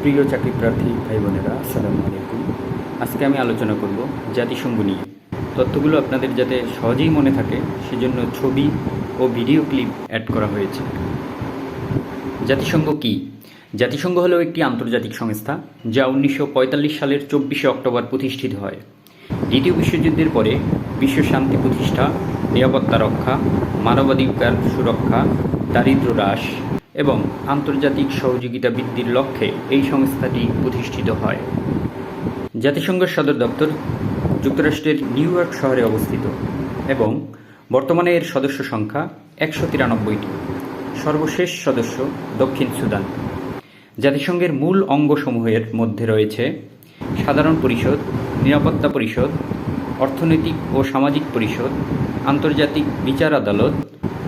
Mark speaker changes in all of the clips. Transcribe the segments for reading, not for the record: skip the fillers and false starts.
Speaker 1: প্রিয় চাকরি প্রার্থী ভাই বোনেরা, আসসালামু আলাইকুম। আজকে আমি আলোচনা করব জাতিসংঘ নিয়ে। তথ্যগুলো আপনাদের যাতে সহজেই মনে থাকে সেজন্য ছবি ও ভিডিও ক্লিপ অ্যাড করা হয়েছে। জাতিসংঘ কী? জাতিসংঘ হলো একটি আন্তর্জাতিক সংস্থা যা 1945 সালের 24শে অক্টোবর প্রতিষ্ঠিত হয়। দ্বিতীয় বিশ্বযুদ্ধের পরে বিশ্ব শান্তি প্রতিষ্ঠা, নিরাপত্তা রক্ষা, মানবাধিকার সুরক্ষা, দারিদ্র্য হ্রাস এবং আন্তর্জাতিক সহযোগিতা বৃদ্ধির লক্ষ্যে এই সংস্থাটি প্রতিষ্ঠিত হয়। জাতিসংঘের সদর দপ্তর যুক্তরাষ্ট্রের নিউ ইয়র্ক শহরে অবস্থিত এবং বর্তমানে এর সদস্য সংখ্যা 193টি। সর্বশেষ সদস্য দক্ষিণ সুদান। জাতিসংঘের মূল অঙ্গসমূহের মধ্যে রয়েছে সাধারণ পরিষদ, নিরাপত্তা পরিষদ, অর্থনৈতিক ও সামাজিক পরিষদ, আন্তর্জাতিক বিচার আদালত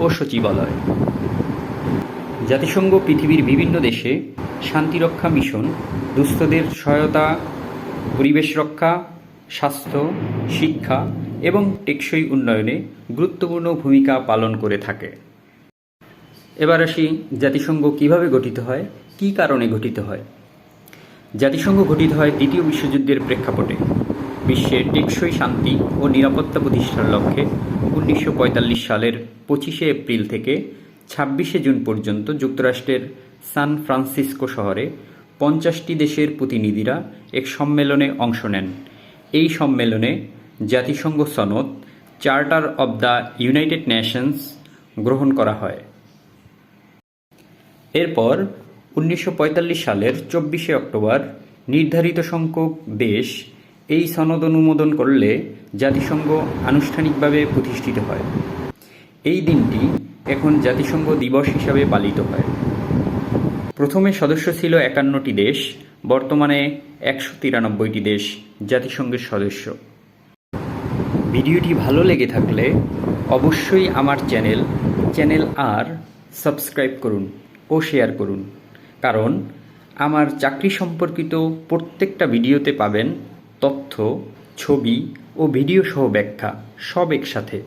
Speaker 1: ও সচিবালয়। জাতিসংঘ পৃথিবীর বিভিন্ন দেশে শান্তিরক্ষা মিশন, দুস্থদের সহায়তা, পরিবেশ রক্ষা, স্বাস্থ্য, শিক্ষা এবং টেকসই উন্নয়নে গুরুত্বপূর্ণ ভূমিকা পালন করে থাকে। এবার আসি জাতিসংঘ কিভাবে গঠিত হয়, কী কারণে গঠিত হয়। জাতিসংঘ গঠিত হয় দ্বিতীয় বিশ্বযুদ্ধের প্রেক্ষাপটে বিশ্বের টেকসই শান্তি ও নিরাপত্তা প্রতিষ্ঠার লক্ষ্যে 1945 সালের 25শে এপ্রিল থেকে 26শে জুন পর্যন্ত যুক্তরাষ্ট্রের সান ফ্রান্সিসকো শহরে 50টি দেশের প্রতিনিধিরা এক সম্মেলনে অংশ নেন। এই সম্মেলনে জাতিসংঘ সনদ charter of the United Nations গ্রহণ করা হয়। এরপর 1945 সালের 24শে অক্টোবর নির্ধারিত সংখ্যক দেশ এই সনদ অনুমোদন করলে জাতিসংঘ আনুষ্ঠানিকভাবে প্রতিষ্ঠিত হয়। এই দিনটি এখন জাতিসংঘ দিবস হিসাবে পালিত হয়। প্রথমে সদস্য ছিল 51টি দেশ, বর্তমানে 193টি দেশ জাতিসংঘের সদস্য। ভিডিওটি ভালো লেগে থাকলে অবশ্যই আমার চ্যানেল আর সাবস্ক্রাইব করুন ও শেয়ার করুন, কারণ আমার চাকরি সম্পর্কিত প্রত্যেকটা ভিডিওতে পাবেন তথ্য, ছবি ও ভিডিও সহ ব্যাখ্যা, সব একসাথে।